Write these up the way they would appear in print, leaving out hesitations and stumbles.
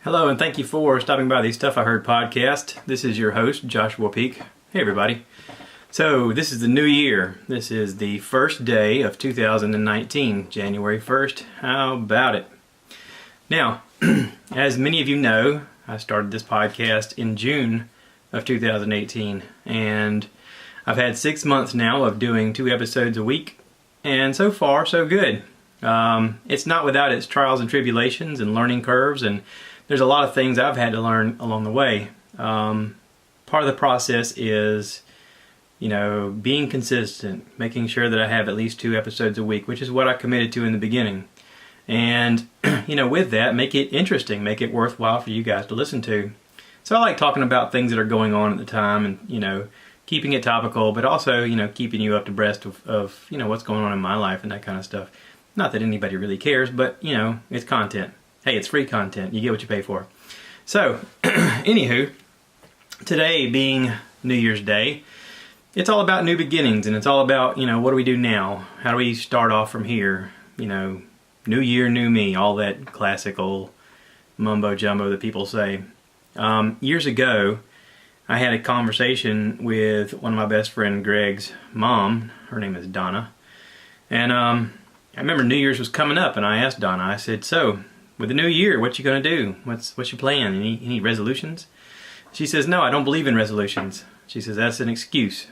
Hello, and thank you for stopping by the Stuff I Heard podcast. This is your host, Joshua Peak. Hey, everybody. So, this is the new year. This is the first day of 2019, January 1st. How about it? Now, as many of you know, I started this podcast in June of 2018, and I've had 6 months now of doing 2 episodes a week, and so far, so good. It's not without its trials and tribulations and learning curves, and there's a lot of things I've had to learn along the way. Part of the process is, being consistent, making sure that I have at least 2 episodes a week, which is what I committed to in the beginning. And, with that, make it interesting, make it worthwhile for you guys to listen to. So I like talking about things that are going on at the time and, keeping it topical, but also, keeping you up to breast of what's going on in my life and that kind of stuff. Not that anybody really cares, but, it's content. Hey, it's free content. You get what you pay for. So, anywho, today being New Year's Day, it's all about new beginnings, and it's all about, what do we do now? How do we start off from here? New year, new me, all that classical mumbo-jumbo that people say. Years ago, I had a conversation with one of my best friend Greg's mom. Her name is Donna. And I remember New Year's was coming up, and I asked Donna, I said, so, with the new year, what you gonna do? What's your plan? Any resolutions? She says, no, I don't believe in resolutions. She says, that's an excuse.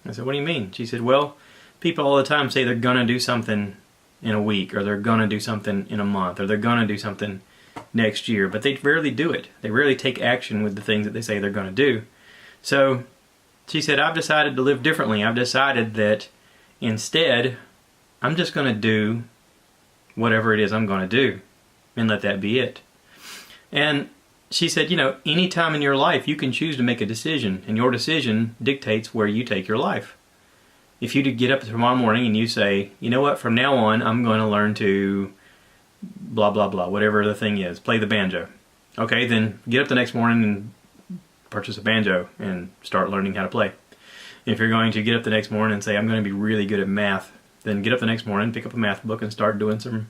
I said, what do you mean? She said, well, people all the time say they're gonna do something in a week, or they're gonna do something in a month, or they're gonna do something next year, but they rarely do it. They rarely take action with the things that they say they're gonna do. So she said, I've decided to live differently. I've decided that instead, I'm just gonna do whatever it is I'm gonna do. And let that be it. And she said, any time in your life you can choose to make a decision, and your decision dictates where you take your life. If you get up tomorrow morning and you say, you know what, from now on I'm going to learn to blah, blah, blah, whatever the thing is, play the banjo. Okay, then get up the next morning and purchase a banjo and start learning how to play. If you're going to get up the next morning and say, I'm going to be really good at math, then get up the next morning, pick up a math book and start doing some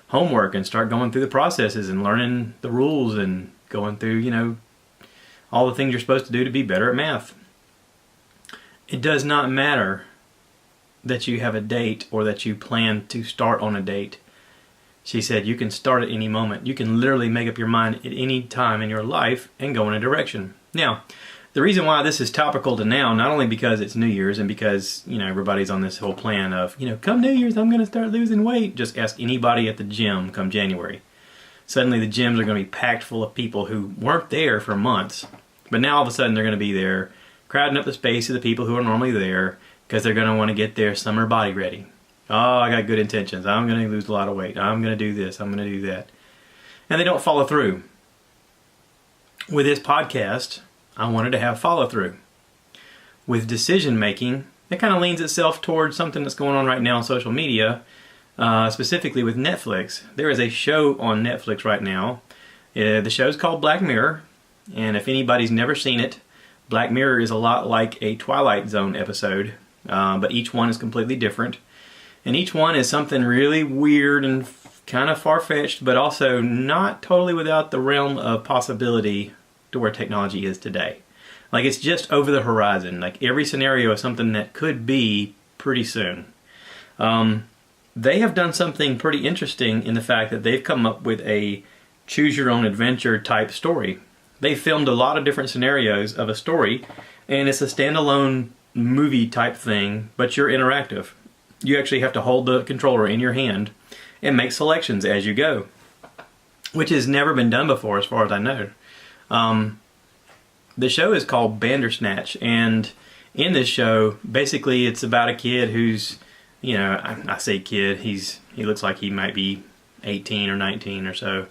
homework and start going through the processes and learning the rules and going through, all the things you're supposed to do to be better at math. It does not matter that you have a date or that you plan to start on a date. She said you can start at any moment. You can literally make up your mind at any time in your life and go in a direction. Now, the reason why this is topical to now, not only because it's New Year's and because, everybody's on this whole plan of, come New Year's, I'm going to start losing weight. Just ask anybody at the gym come January. Suddenly the gyms are going to be packed full of people who weren't there for months. But now all of a sudden they're going to be there, crowding up the space of the people who are normally there because they're going to want to get their summer body ready. Oh, I got good intentions. I'm going to lose a lot of weight. I'm going to do this. I'm going to do that. And they don't follow through. With this podcast, I wanted to have follow-through. With decision making, it kind of leans itself towards something that's going on right now on social media, specifically with Netflix. There is a show on Netflix right now. The show's called Black Mirror, and if anybody's never seen it, Black Mirror is a lot like a Twilight Zone episode, but each one is completely different. And each one is something really weird and kind of far-fetched, but also not totally without the realm of possibility to where technology is today. Like, it's just over the horizon. Like, every scenario is something that could be pretty soon. They have done something pretty interesting in the fact that they've come up with a choose-your-own-adventure type story. They filmed a lot of different scenarios of a story, and it's a standalone movie type thing, but you're interactive. You actually have to hold the controller in your hand and make selections as you go, which has never been done before as far as I know. The show is called Bandersnatch, and in this show, basically it's about a kid who's, I say kid, he looks like he might be 18 or 19 or so,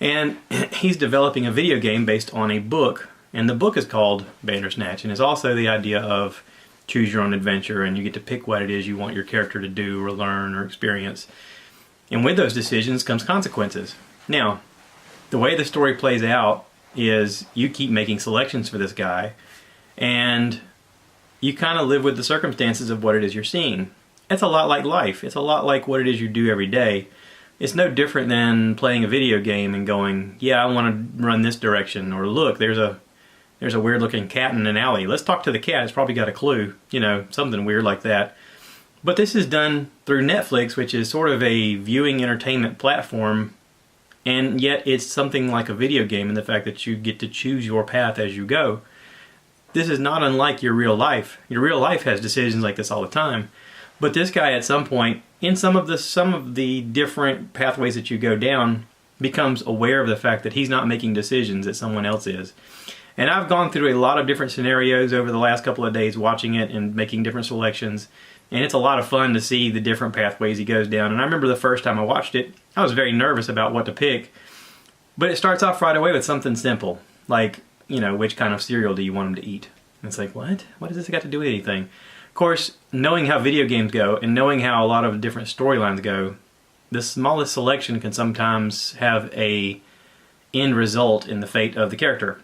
and he's developing a video game based on a book, and the book is called Bandersnatch, and it's also the idea of choose your own adventure, and you get to pick what it is you want your character to do or learn or experience, and with those decisions comes consequences. Now, the way the story plays out is you keep making selections for this guy, and you kind of live with the circumstances of what it is you're seeing. It's a lot like life. It's a lot like what it is you do every day, It's no different than playing a video game and going, yeah, I want to run this direction, or look, there's a weird looking cat in an alley. Let's talk to the cat, it's probably got a clue, you know, something weird like that. But this is done through Netflix, which is sort of a viewing entertainment platform, and yet it's something like a video game in the fact that you get to choose your path as you go. This is not unlike your real life. Your real life has decisions like this all the time. But this guy at some point, in some of the different pathways that you go down, becomes aware of the fact that he's not making decisions, that someone else is. And I've gone through a lot of different scenarios over the last couple of days watching it and making different selections. And it's a lot of fun to see the different pathways he goes down. And I remember the first time I watched it, I was very nervous about what to pick. But it starts off right away with something simple, like, you know, which kind of cereal do you want him to eat? And it's like, what? What does this got to do with anything? Of course, knowing how video games go and knowing how a lot of different storylines go, the smallest selection can sometimes have a end result in the fate of the character.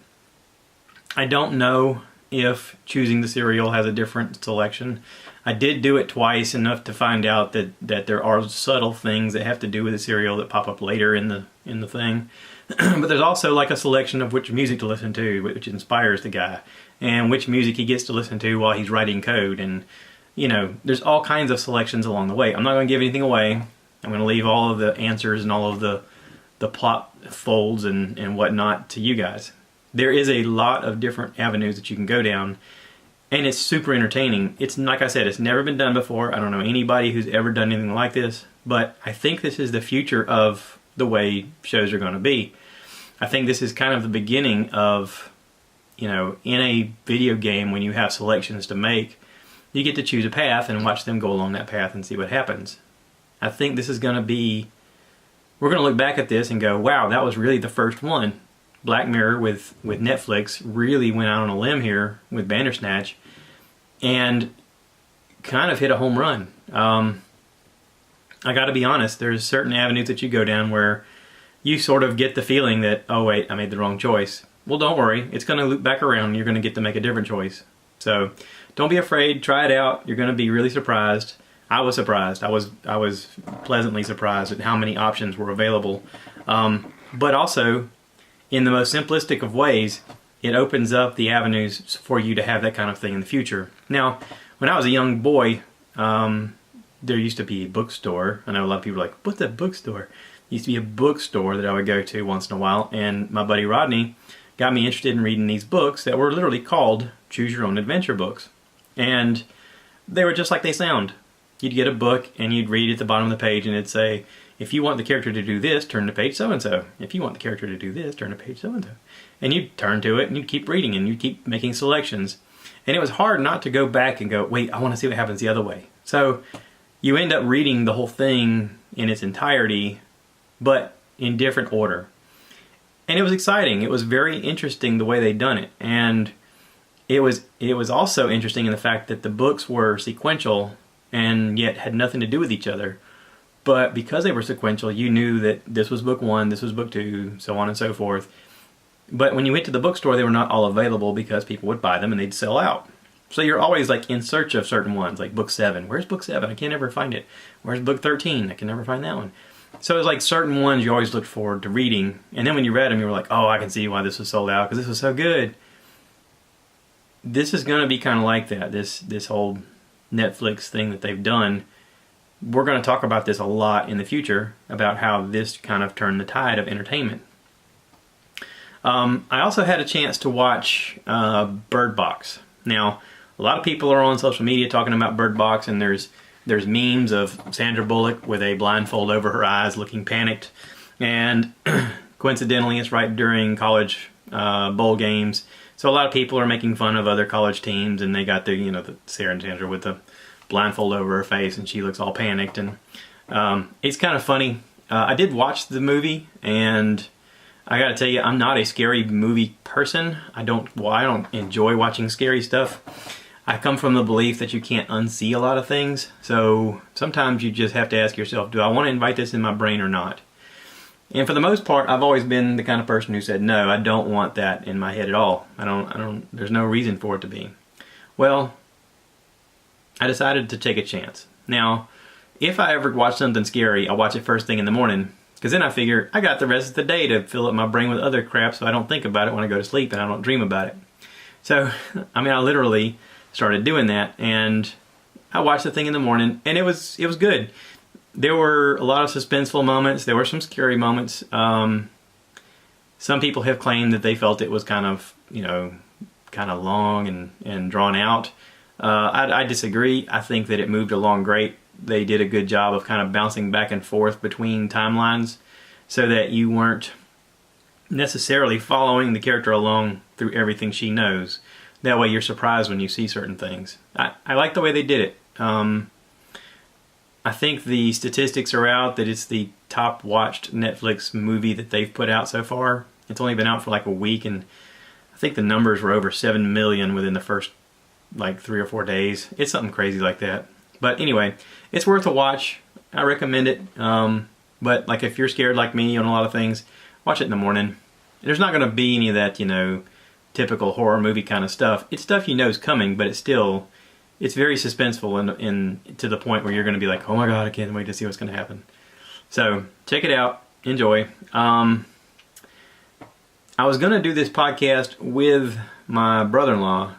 I don't know if choosing the cereal has a different selection. I did do it twice, enough to find out that there are subtle things that have to do with the cereal that pop up later in the thing. But there's also like a selection of which music to listen to, which inspires the guy, and which music he gets to listen to while he's writing code. And, you know, there's all kinds of selections along the way. I'm not going to give anything away. I'm going to leave all of the answers and all of the plot folds and whatnot to you guys. There is a lot of different avenues that you can go down, and it's super entertaining. It's, like I said, it's never been done before. I don't know anybody who's ever done anything like this, but I think this is the future of the way shows are going to be. I think this is kind of the beginning of, you know, in a video game, when you have selections to make, you get to choose a path and watch them go along that path and see what happens. I think this is going to be, we're going to look back at this and go, wow, that was really the first one. Black Mirror with Netflix really went out on a limb here with Bandersnatch and kind of hit a home run. I got to be honest, there's certain avenues that you go down where you sort of get the feeling that, oh wait, I made the wrong choice. Well, don't worry, it's going to loop back around and you're going to get to make a different choice. So don't be afraid, try it out. You're going to be really surprised. I was surprised. I was pleasantly surprised at how many options were available. But also, in the most simplistic of ways, it opens up the avenues for you to have that kind of thing in the future. Now, when I was a young boy, there used to be a bookstore. I know a lot of people are like, what's that bookstore? There used to be a bookstore that I would go to once in a while, and my buddy Rodney got me interested in reading these books that were literally called Choose Your Own Adventure books. And they were just like they sound. You'd get a book and you'd read at the bottom of the page and it'd say, if you want the character to do this, turn to page so-and-so. If you want the character to do this, turn to page so-and-so. And you'd turn to it and you'd keep reading and you'd keep making selections. And it was hard not to go back and go, wait, I want to see what happens the other way. So you end up reading the whole thing in its entirety, but in different order. And it was exciting. It was very interesting the way they'd done it. And it was also interesting in the fact that the books were sequential and yet had nothing to do with each other. But because they were sequential, you knew that this was book one, this was book two, so on and so forth. But when you went to the bookstore, they were not all available because people would buy them and they'd sell out. So you're always like in search of certain ones, like book 7. Where's book 7? I can't ever find it. Where's book 13? I can never find that one. So it was like certain ones you always looked forward to reading. And then when you read them, you were like, oh, I can see why this was sold out because this was so good. This is going to be kind of like that, this whole Netflix thing that they've done. We're going to talk about this a lot in the future, about how this kind of turned the tide of entertainment. I also had a chance to watch Bird Box. Now, a lot of people are on social media talking about Bird Box, and there's memes of Sandra Bullock with a blindfold over her eyes looking panicked. And coincidentally, it's right during college bowl games. So a lot of people are making fun of other college teams, and they got the Sarah and Sandra with the blindfold over her face and she looks all panicked, and it's kind of funny. I did watch the movie, and I gotta tell you, I'm not a scary movie person. I don't enjoy watching scary stuff. I come from the belief that you can't unsee a lot of things, so sometimes you just have to ask yourself, do I want to invite this in my brain or not? And for the most part, I've always been the kind of person who said, no, I don't want that in my head at all. There's no reason for it to be. Well, I decided to take a chance. Now, if I ever watch something scary, I'll watch it first thing in the morning, because then I figure I got the rest of the day to fill up my brain with other crap so I don't think about it when I go to sleep and I don't dream about it. So, I mean, I literally started doing that, and I watched the thing in the morning, and it was good. There were a lot of suspenseful moments. There were some scary moments. Some people have claimed that they felt it was kind of long and drawn out. I disagree. I think that it moved along great. They did a good job of kind of bouncing back and forth between timelines so that you weren't necessarily following the character along through everything she knows. That way you're surprised when you see certain things. I like the way they did it. I think the statistics are out that it's the top watched Netflix movie that they've put out so far. It's only been out for like a week, and I think the numbers were over 7 million within the first like 3 or 4 days. It's something crazy like that. But anyway, it's worth a watch. I recommend it. But like if you're scared like me on a lot of things, watch it in the morning. There's not going to be any of that, typical horror movie kind of stuff. It's stuff you know is coming, but it's very suspenseful in to the point where you're going to be like, oh my god, I can't wait to see what's going to happen. So check it out. Enjoy. I was going to do this podcast with my brother-in-law.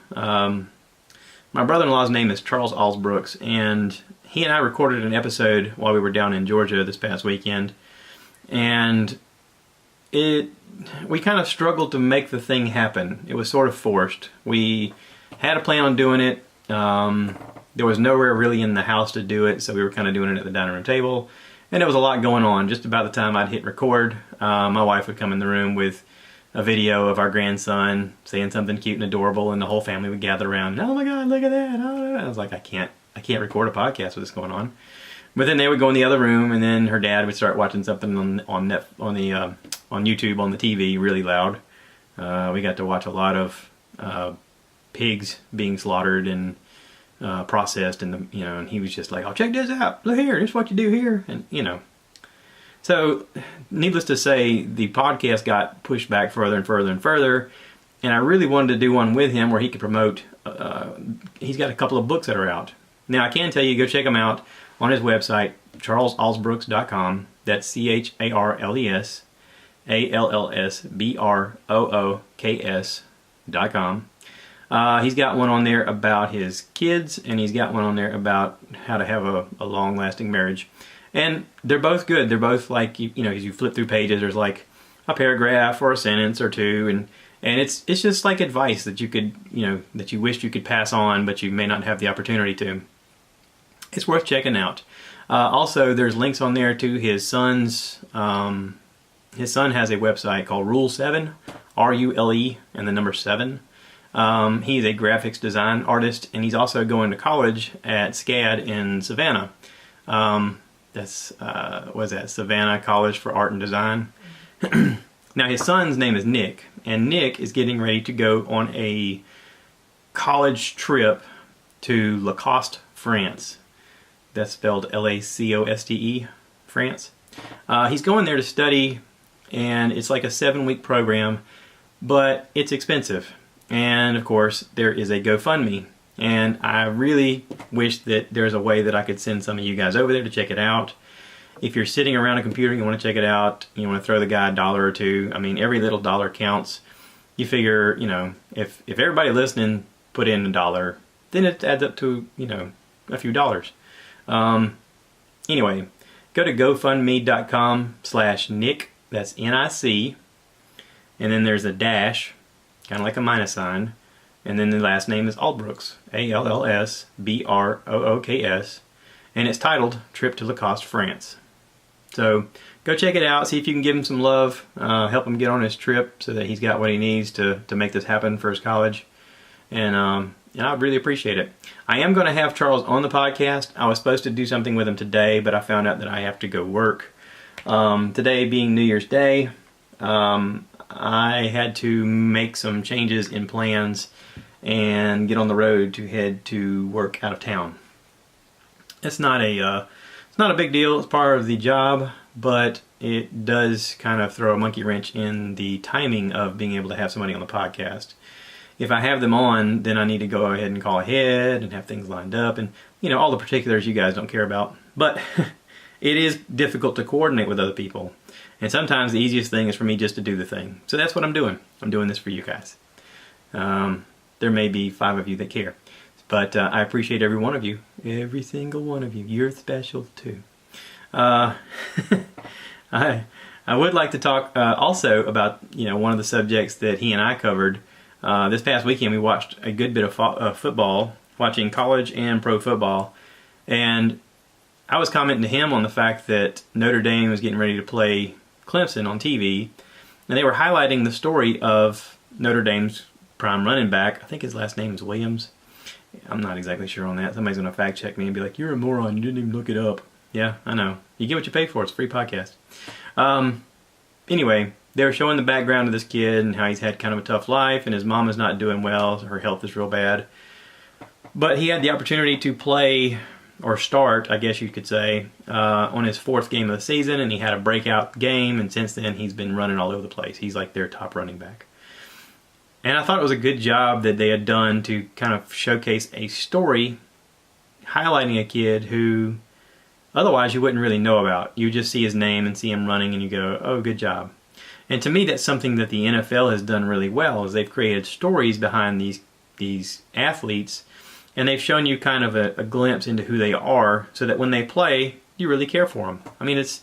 My brother-in-law's name is Charles Alsbrooks, and he and I recorded an episode while we were down in Georgia this past weekend, and we kind of struggled to make the thing happen. It was sort of forced. We had a plan on doing it. There was nowhere really in the house to do it, so we were kind of doing it at the dining room table, and there was a lot going on. Just about the time I'd hit record, my wife would come in the room with a video of our grandson saying something cute and adorable, and the whole family would gather around. Oh my god, look at that! Oh, I was like, I can't record a podcast with this going on. But then they would go in the other room, and then her dad would start watching something on YouTube on the TV really loud. We got to watch a lot of pigs being slaughtered and processed, and and he was just like, "Oh, check this out! Look here, this is what you do here," and So, needless to say, the podcast got pushed back further and further and further, and I really wanted to do one with him where he could promote. He's got a couple of books that are out. Now, I can tell you, go check them out on his website, charlesalsbrooks.com. That's CharlesAllsbrooks.com. He's got one on there about his kids, and he's got one on there about how to have a long-lasting marriage. And they're both good. They're both like, as you flip through pages, there's like a paragraph or a sentence or two, and it's just like advice that you could, that you wished you could pass on, but you may not have the opportunity to. It's worth checking out. Also, there's links on there to his son's. His son has a website called Rule 7, RULE, and the number 7. He's a graphics design artist, and he's also going to college at SCAD in Savannah. That's Savannah College for Art and Design. Now his son's name is Nick, and Nick is getting ready to go on a college trip to Lacoste, France. That's spelled Lacoste, France. He's going there to study, and it's like a 7-week program, but it's expensive. And of course, there is a GoFundMe. And I really wish that there's a way that I could send some of you guys over there to check it out. If you're sitting around a computer and you want to check it out, you want to throw the guy $1 or $2, I mean, every little dollar counts. You figure, if everybody listening put in $1, then it adds up to, a few dollars. Anyway, go to gofundme.com/Nick, that's N-I-C, and then there's a dash, kind of like a minus sign, and then the last name is Albrooks, Allsbrooks, and it's titled Trip to Lacoste, France. So go check it out, see if you can give him some love, help him get on his trip so that he's got what he needs to make this happen for his college, and I really appreciate it. I am going to have Charles on the podcast. I was supposed to do something with him today, but I found out that I have to go work. Today being New Year's Day, I had to make some changes in plans and get on the road to head to work out of town. It's not a big deal. It's part of the job, but it does kind of throw a monkey wrench in the timing of being able to have somebody on the podcast. If I have them on, then I need to go ahead and call ahead and have things lined up, and all the particulars you guys don't care about. But it is difficult to coordinate with other people. And sometimes the easiest thing is for me just to do the thing. So that's what I'm doing. I'm doing this for you guys. There may be 5 of you that care. But I appreciate every one of you. Every single one of you. You're special too. I would like to talk also about one of the subjects that he and I covered. This past weekend we watched a good bit of football, watching college and pro football. And I was commenting to him on the fact that Notre Dame was getting ready to play Clemson on TV. And they were highlighting the story of Notre Dame's prime running back. I think his last name is Williams. I'm not exactly sure on that. Somebody's going to fact check me and be like, you're a moron, you didn't even look it up. Yeah, I know. You get what you pay for. It's a free podcast. Anyway, they were showing the background of this kid and how he's had kind of a tough life and his mom is not doing well. Her health is real bad. But he had the opportunity to play, or start, I guess you could say, on his 4th game of the season, and he had a breakout game, and since then he's been running all over the place. He's like their top running back. And I thought it was a good job that they had done to kind of showcase a story highlighting a kid who otherwise you wouldn't really know about. You just see his name and see him running and you go, oh, good job. And to me, that's something that the NFL has done really well, is they've created stories behind these athletes, and they've shown you kind of a glimpse into who they are so that when they play, you really care for them. I mean, it's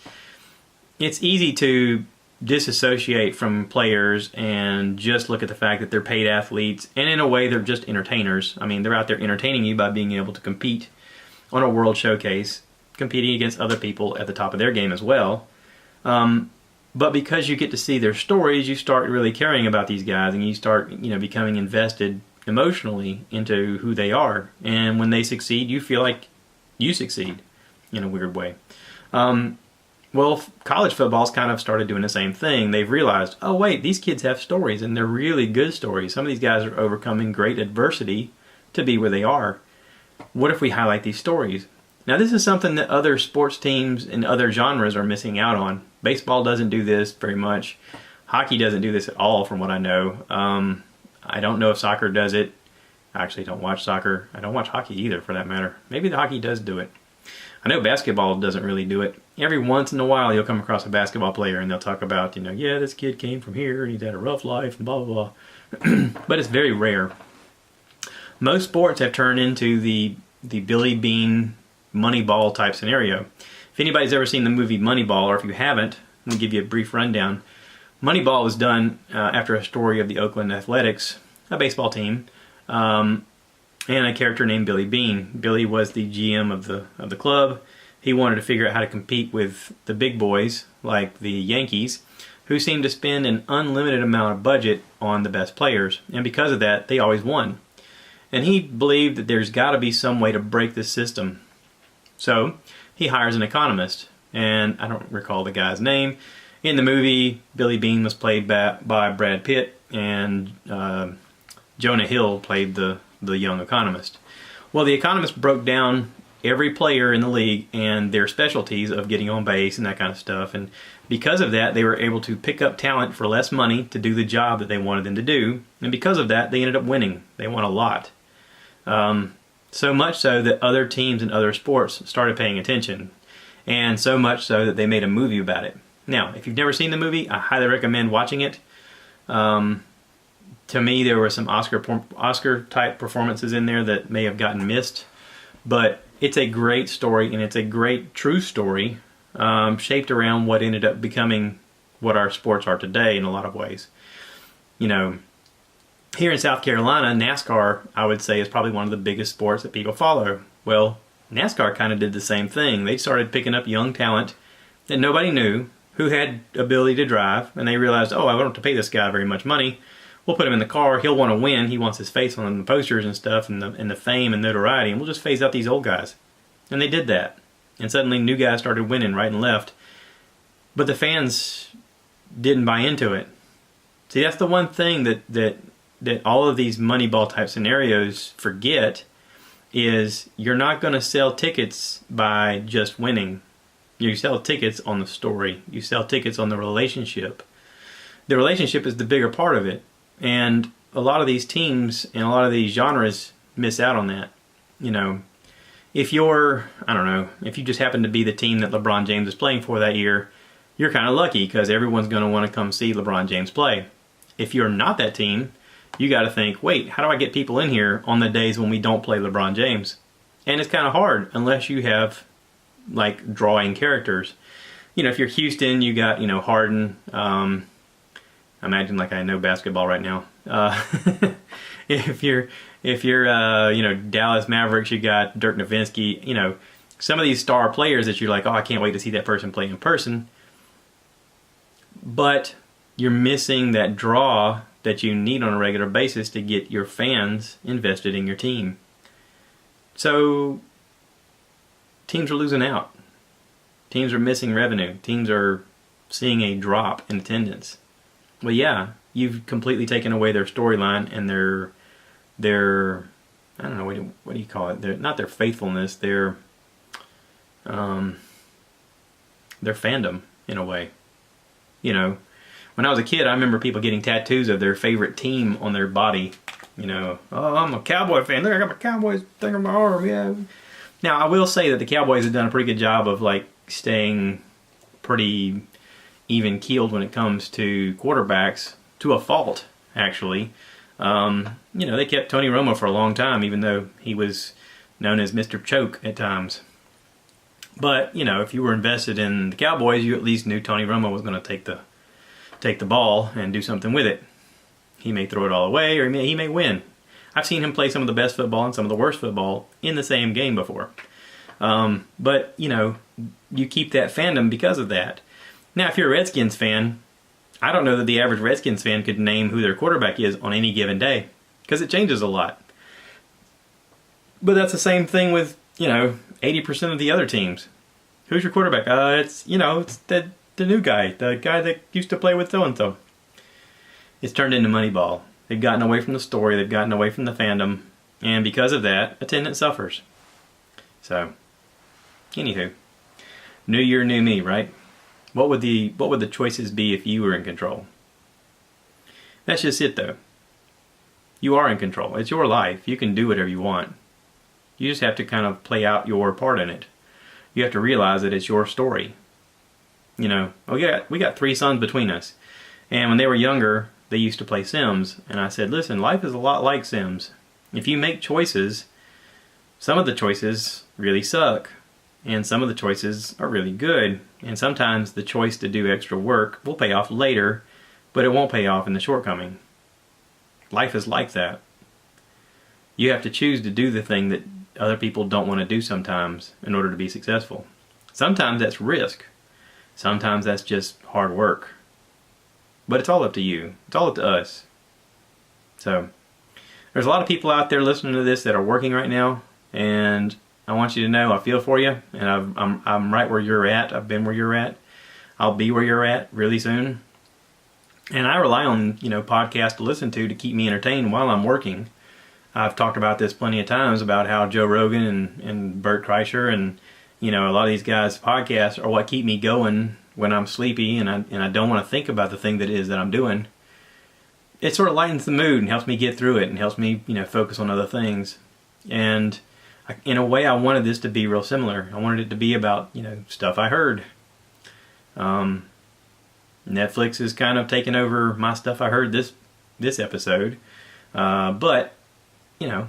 easy to disassociate from players and just look at the fact that they're paid athletes, and in a way they're just entertainers. I mean, they're out there entertaining you by being able to compete on a world showcase, competing against other people at the top of their game as well. But because you get to see their stories, you start really caring about these guys, and you start becoming invested emotionally into who they are. And when they succeed, you feel like you succeed in a weird way. Well, college football's kind of started doing the same thing. They've realized, oh wait, these kids have stories, and they're really good stories. Some of these guys are overcoming great adversity to be where they are. What if we highlight these stories? Now, this is something that other sports teams and other genres are missing out on. Baseball doesn't do this very much. Hockey doesn't do this at all, from what I know. I don't know if soccer does it. I actually don't watch soccer. I don't watch hockey either, for that matter. Maybe the hockey does do it. I know basketball doesn't really do it. Every once in a while, you'll come across a basketball player and they'll talk about, yeah, this kid came from here and he's had a rough life and blah, blah, blah. But it's very rare. Most sports have turned into the Billy Bean Moneyball type scenario. If anybody's ever seen the movie Moneyball, or if you haven't, let me give you a brief rundown. Moneyball was done after a story of the Oakland Athletics, a baseball team, and a character named Billy Bean. Billy was the GM of the club. He wanted to figure out how to compete with the big boys, like the Yankees, who seemed to spend an unlimited amount of budget on the best players. And because of that, they always won. And he believed that there's got to be some way to break this system. So he hires an economist, and I don't recall the guy's name. In the movie, Billy Bean was played by Brad Pitt, and Jonah Hill played the young economist. Well, the economist broke down every player in the league and their specialties of getting on base and that kind of stuff. And because of that, they were able to pick up talent for less money to do the job that they wanted them to do. And because of that, they ended up winning. They won a lot. So much so that other teams and other sports started paying attention. And so much so that they made a movie about it. Now, if you've never seen the movie, I highly recommend watching it. To me, there were some Oscar-type performances in there that may have gotten missed. But it's a great story, and it's a great true story shaped around what ended up becoming what our sports are today in a lot of ways. Here in South Carolina, NASCAR, I would say, is probably one of the biggest sports that people follow. Well, NASCAR kind of did the same thing. They started picking up young talent that nobody knew who had ability to drive, and they realized, oh, I don't have to pay this guy very much money. We'll put him in the car. He'll want to win. He wants his face on the posters and stuff, and the fame and notoriety, and we'll just phase out these old guys. And they did that. And suddenly new guys started winning right and left. But the fans didn't buy into it. See, that's the one thing that all of these Moneyball type scenarios forget, is you're not going to sell tickets by just winning. You sell tickets on the story. You sell tickets on the relationship. The relationship is the bigger part of it. And a lot of these teams and a lot of these genres miss out on that. if you're, I don't know, if you just happen to be the team that LeBron James is playing for that year, you're kind of lucky because everyone's going to want to come see LeBron James play. If you're not that team, you got to think, wait, how do I get people in here on the days when we don't play LeBron James? And it's kind of hard unless you have like drawing characters. You know, if you're Houston, you got, you know, Harden. Imagine like I know basketball right now. If you're you know, Dallas Mavericks, you got Dirk Nowitzki. You know, some of these star players that you're like, oh, I can't wait to see that person play in person. But you're missing that draw that you need on a regular basis to get your fans invested in your team. So teams are losing out. Teams are missing revenue. Teams are seeing a drop in attendance. Well, yeah, you've completely taken away their storyline and their I don't know, what do you call it? Not their faithfulness, their fandom in a way. You know, when I was a kid, I remember people getting tattoos of their favorite team on their body. You know, oh, I'm a Cowboy fan. Look, I got my Cowboys thing on my arm. Yeah. Now, I will say that the Cowboys have done a pretty good job of like staying pretty even keeled when it comes to quarterbacks, to a fault, actually. You know, they kept Tony Romo for a long time, even though he was known as Mr. Choke at times. But, you know, if you were invested in the Cowboys, you at least knew Tony Romo was going to take the ball and do something with it. He may throw it all away, or he may win. I've seen him play some of the best football and some of the worst football in the same game before. But, you know, you keep that fandom because of that. Now, if you're a Redskins fan, I don't know that the average Redskins fan could name who their quarterback is on any given day, because it changes a lot. But that's the same thing with, you know, 80% of the other teams. Who's your quarterback? It's the new guy, the guy that used to play with so-and-so. It's turned into Moneyball. They've gotten away from the story, they've gotten away from the fandom, and because of that, attendance suffers. So, anywho, new year, new me, right? What would the choices be if you were in control? That's just it, though. You are in control. It's your life. You can do whatever you want. You just have to kind of play out your part in it. You have to realize that it's your story. You know, we got 3 sons between us. And when they were younger, they used to play Sims. And I said, listen, life is a lot like Sims. If you make choices, some of the choices really suck. And some of the choices are really good. And sometimes the choice to do extra work will pay off later, but it won't pay off in the shortcoming. Life is like that. You have to choose to do the thing that other people don't want to do sometimes in order to be successful. Sometimes that's risk. Sometimes that's just hard work. But it's all up to you. It's all up to us. So, there's a lot of people out there listening to this that are working right now, and I want you to know I feel for you, and I'm right where you're at. I've been where you're at. I'll be where you're at really soon. And I rely on, you know, podcasts to listen to keep me entertained while I'm working. I've talked about this plenty of times about how Joe Rogan and Bert Kreischer and, you know, a lot of these guys' podcasts are what keep me going when I'm sleepy and I don't want to think about the thing that it is that I'm doing. It sort of lightens the mood and helps me get through it and helps me, you know, focus on other things. And in a way, I wanted this to be real similar. I wanted it to be about, you know, stuff I heard. Netflix is kind of taking over my stuff I heard this episode. But, you know,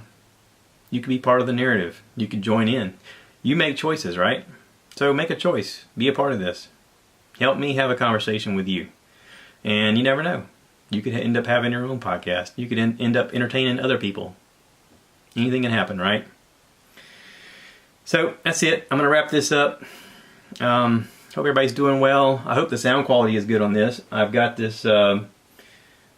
you could be part of the narrative. You could join in. You make choices, right? So make a choice. Be a part of this. Help me have a conversation with you. And you never know. You could end up having your own podcast. You could end up entertaining other people. Anything can happen, right? So that's it. I'm going to wrap this up. Hope everybody's doing well. I hope the sound quality is good on this. I've got this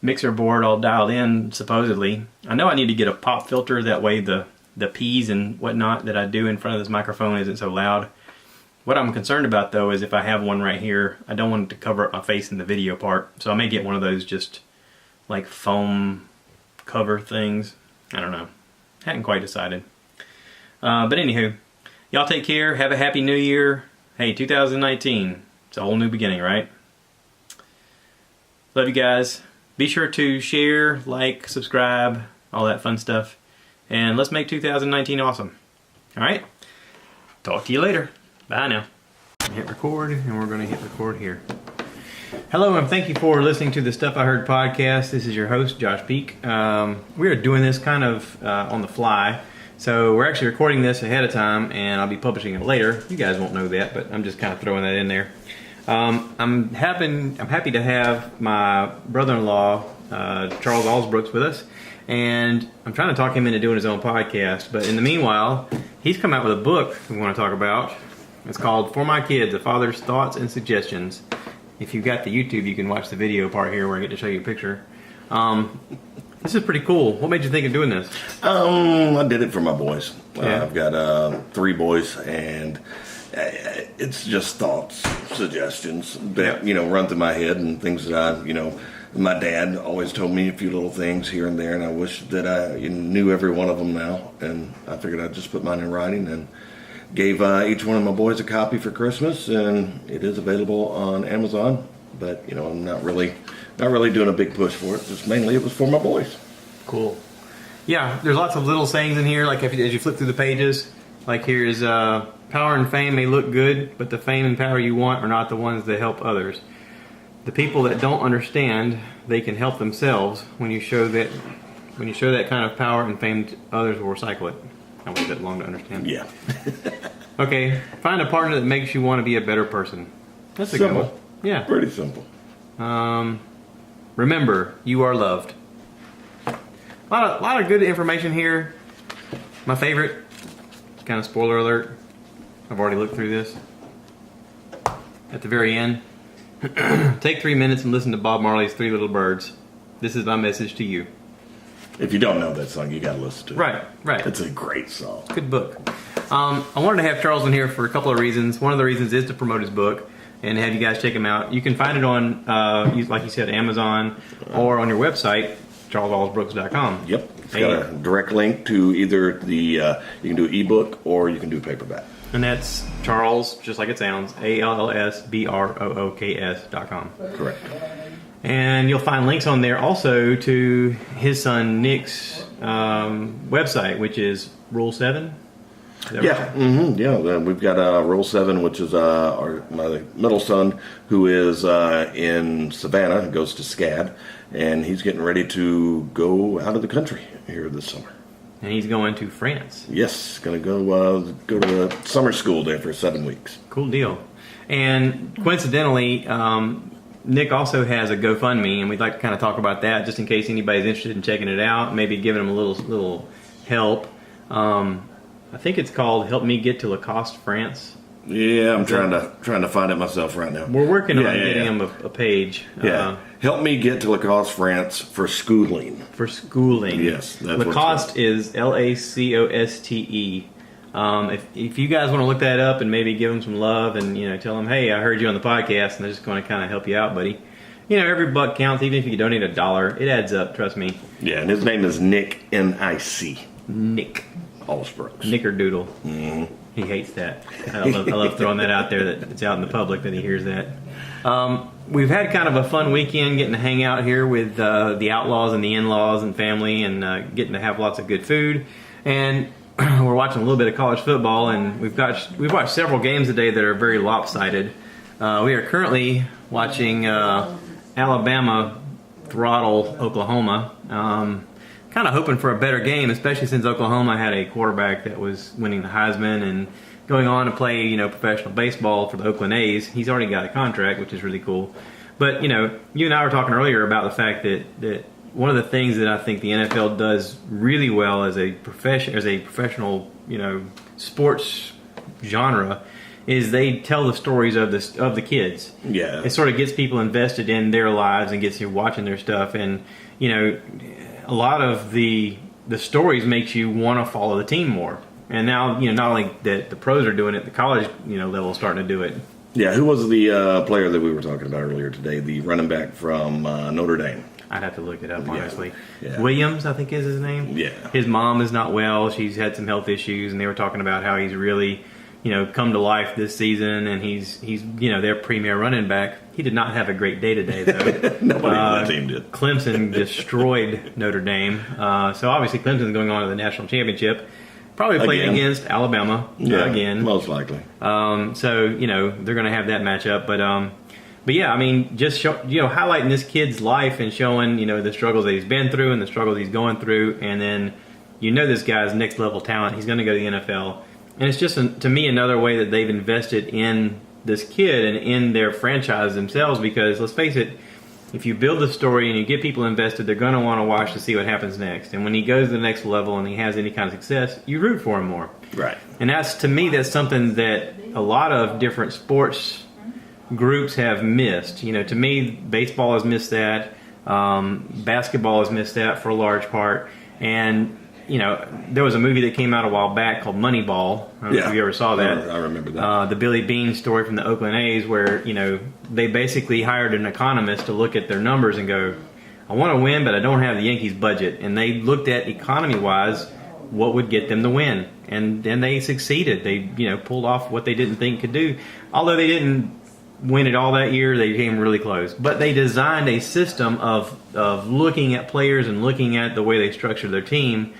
mixer board all dialed in, supposedly. I know I need to get a pop filter. That way the P's and whatnot that I do in front of this microphone isn't so loud. What I'm concerned about, though, is if I have one right here, I don't want it to cover up my face in the video part. So I may get one of those just like foam cover things. I don't know. Hadn't quite decided. But anywho, y'all take care. Have a happy new year. Hey, 2019. It's a whole new beginning, right? Love you guys. Be sure to share, like, subscribe, all that fun stuff. And let's make 2019 awesome. All right? Talk to you later. Bye now. Hit record, and we're going to hit record here. Hello, and thank you for listening to the Stuff I Heard podcast. This is your host, Josh Peak. We are doing this kind of on the fly. So we're actually recording this ahead of time, and I'll be publishing it later. You guys won't know that, but I'm just kind of throwing that in there. I'm happy to have my brother-in-law, Charles Allsbrooks, with us, and I'm trying to talk him into doing his own podcast. But in the meanwhile, he's come out with a book we want to talk about. It's called For My Kids, A Father's Thoughts and Suggestions. If you've got the YouTube, you can watch the video part here where I get to show you a picture. This is pretty cool. What made you think of doing this? I did it for my boys. Yeah. I've got 3 boys, and it's just thoughts, suggestions that, run through my head, and things that my dad always told me a few little things here and there, and I wish that I knew every one of them now, and I figured I'd just put mine in writing and gave each one of my boys a copy for Christmas, and it is available on Amazon, but, I'm not really doing a big push for it. Just mainly it was for my boys. Cool. Yeah, there's lots of little sayings in here, like as you flip through the pages, like here's power and fame may look good, but the fame and power you want are not the ones that help others. The people that don't understand, they can help themselves. When you show that kind of power and fame to others will recycle it. I waited that long to understand. Yeah. Okay, find a partner that makes you want to be a better person. That's a good one. Yeah. Pretty simple. Remember, you are loved. A lot of good information here. My favorite, kind of spoiler alert, I've already looked through this. At the very end, take 3 minutes and listen to Bob Marley's 3 Little Birds. This is my message to you. If you don't know that song, you got to listen to it. Right. It's a great song. Good book. I wanted to have Charles in here for a couple of reasons. One of the reasons is to promote his book and have you guys check him out. You can find it on, like you said, Amazon or on your website, charlesallsbrooks.com. Yep. It's got a direct link to either you can do an ebook or you can do paperback. And that's Charles, just like it sounds, ALLSBROOKS.com. Correct. And you'll find links on there also to his son Nick's website, which is Rule 7. Yeah, we've got Rule 7, which is my middle son, who is in Savannah, goes to SCAD, and he's getting ready to go out of the country here this summer. And he's going to France. Yes, going to go to the summer school there for 7 weeks. Cool deal. And coincidentally, Nick also has a GoFundMe, and we'd like to kind of talk about that just in case anybody's interested in checking it out, maybe giving him a little help. I think it's called Help Me Get to Lacoste, France. Yeah, I'm trying to find it myself right now. We're working on getting him a page. Yeah. Help Me Get to Lacoste, France for schooling. For schooling. Yes. That's Lacoste is LACOSTE. If you guys want to look that up and maybe give them some love and tell them, hey, I heard you on the podcast, and they're just going to kind of help you out, buddy. Every buck counts, even if you donate $1, it adds up. Trust me. Yeah, and his name is Nick N-I-C. Nick Allsbrooks. Nickerdoodle. Mm-hmm. He hates that. I love throwing that out there that it's out in the public that he hears that. We've had kind of a fun weekend getting to hang out here with the outlaws and the in-laws and family, and getting to have lots of good food. And we're watching a little bit of college football, and we've watched several games today that are very lopsided. We are currently watching Alabama throttle Oklahoma. Kind of hoping for a better game, especially since Oklahoma had a quarterback that was winning the Heisman and going on to play, professional baseball for the Oakland A's. He's already got a contract, which is really cool. But, you and I were talking earlier about the fact that one of the things that I think the NFL does really well as a professional, sports genre is they tell the stories of the kids. Yeah. It sort of gets people invested in their lives and gets you watching their stuff, and a lot of the stories makes you want to follow the team more. And now, not only that the pros are doing it, the college, level is starting to do it. Yeah, who was the player that we were talking about earlier today? The running back from Notre Dame. I'd have to look it up, honestly. Yeah. Williams, I think is his name. Yeah. His mom is not well. She's had some health issues, and they were talking about how he's really, come to life this season, and he's their premier running back. He did not have a great day today, though. Nobody on the team did. Clemson destroyed Notre Dame. So obviously Clemson's going on to the national championship. Probably playing Again. against Alabama again. Most likely. So, they're going to have that matchup. But yeah, I mean, just highlighting this kid's life and showing, the struggles that he's been through and the struggles he's going through. And then, this guy's next level talent. He's going to go to the NFL. And it's just, to me, another way that they've invested in this kid and in their franchise themselves, because let's face it, if you build the story and you get people invested, they're going to want to watch to see what happens next. And when he goes to the next level and he has any kind of success, you root for him more. Right. And to me, that's something that a lot of different sports groups have missed. To me, baseball has missed that. Basketball has missed that for a large part. And there was a movie that came out a while back called Moneyball. I don't know if you ever saw that. I remember that. The Billy Beane story from the Oakland A's, where they basically hired an economist to look at their numbers and go, I want to win, but I don't have the Yankees budget. And they looked at economy-wise what would get them to win, and then they succeeded. They pulled off what they didn't think could do. Although they didn't win it all that year, they came really close. But they designed a system of looking at players and looking at the way they structured their team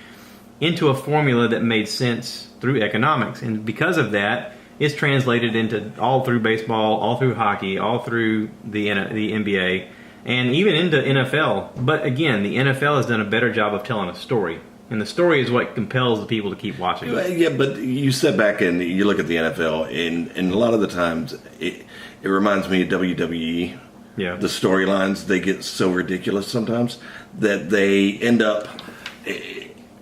into a formula that made sense through economics. And because of that, it's translated into all through baseball, all through hockey, all through the NBA, and even into NFL. But again, the NFL has done a better job of telling a story. And the story is what compels the people to keep watching. Yeah, but you sit back and you look at the NFL, and a lot of the times it reminds me of WWE. Yeah. The storylines, they get so ridiculous sometimes that they end up...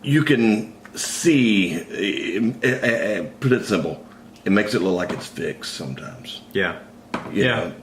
You can see, put it simple, it makes it look like it's fixed sometimes. Yeah.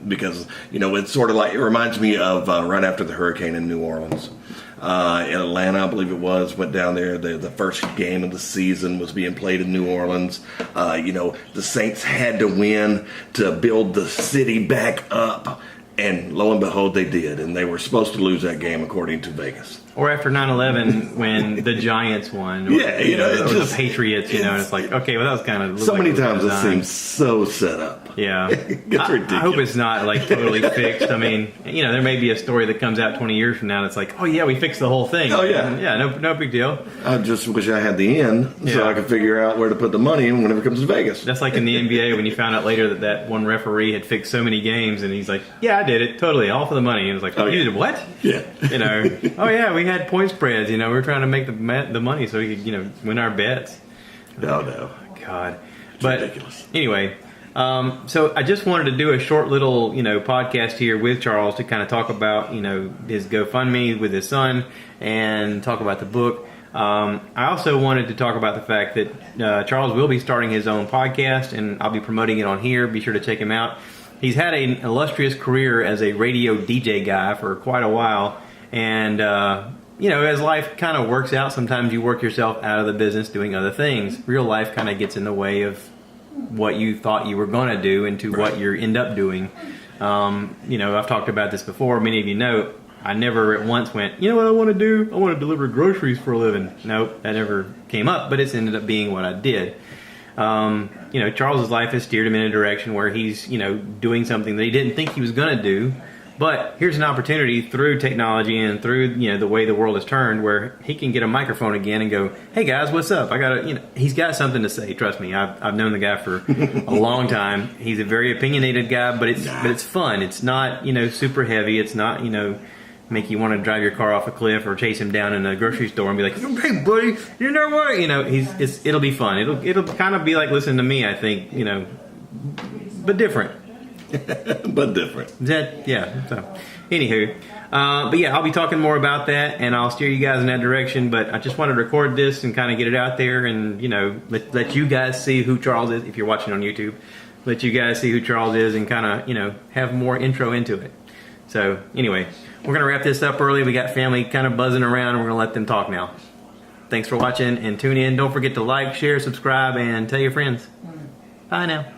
Because, it's sort of like, it reminds me of right after the hurricane in New Orleans. In Atlanta, I believe it was, went down there. The first game of the season was being played in New Orleans. The Saints had to win to build the city back up. And lo and behold, they did. And they were supposed to lose that game, according to Vegas. Or after 9/11, when the Giants won. Or, or the Patriots, and it's like, okay, well, that was kind of... So many times it seems so set up. Yeah. It's ridiculous. I hope it's not, totally fixed. I mean, there may be a story that comes out 20 years from now that's like, oh, yeah, we fixed the whole thing. Oh, yeah. Yeah, no big deal. I just wish I had the end so I could figure out where to put the money whenever it comes to Vegas. That's like in the NBA when you found out later that one referee had fixed so many games, and he's like, yeah, I did it, totally, all for the money. And it's like, you did what? Yeah. Oh, yeah, we had point spreads, we were trying to make the money so we could, win our bets. No. God. It's ridiculous. Anyway, so I just wanted to do a short little, podcast here with Charles to kind of talk about, his GoFundMe with his son and talk about the book. I also wanted to talk about the fact that Charles will be starting his own podcast, and I'll be promoting it on here. Be sure to check him out. He's had an illustrious career as a radio DJ guy for quite a while, and as life kind of works out, sometimes you work yourself out of the business doing other things. Real life kind of gets in the way of what you thought you were going to do into what you end up doing. I've talked about this before. Many of you know I never at once went, you know what I want to do? I want to deliver groceries for a living. Nope, that never came up, but it's ended up being what I did. Charles's life has steered him in a direction where he's, doing something that he didn't think he was going to do. But here's an opportunity through technology and through, the way the world has turned, where he can get a microphone again and go, hey guys, what's up? He's got something to say. Trust me. I've known the guy for a long time. He's a very opinionated guy, but it's fun. It's not, super heavy. It's not, make you want to drive your car off a cliff or chase him down in a grocery store and be like, hey buddy, you know what? It'll be fun. It'll kind of be like listening to me, I think, but different. But different. So, anywho, but yeah, I'll be talking more about that, and I'll steer you guys in that direction. But I just wanted to record this and kind of get it out there, and let you guys see who Charles is. If you're watching on YouTube, let you guys see who Charles is, and kind of have more intro into it. So anyway, we're gonna wrap this up early. We got family kind of buzzing around, and we're gonna let them talk now. Thanks for watching, and tune in. Don't forget to like, share, subscribe, and tell your friends. Bye now.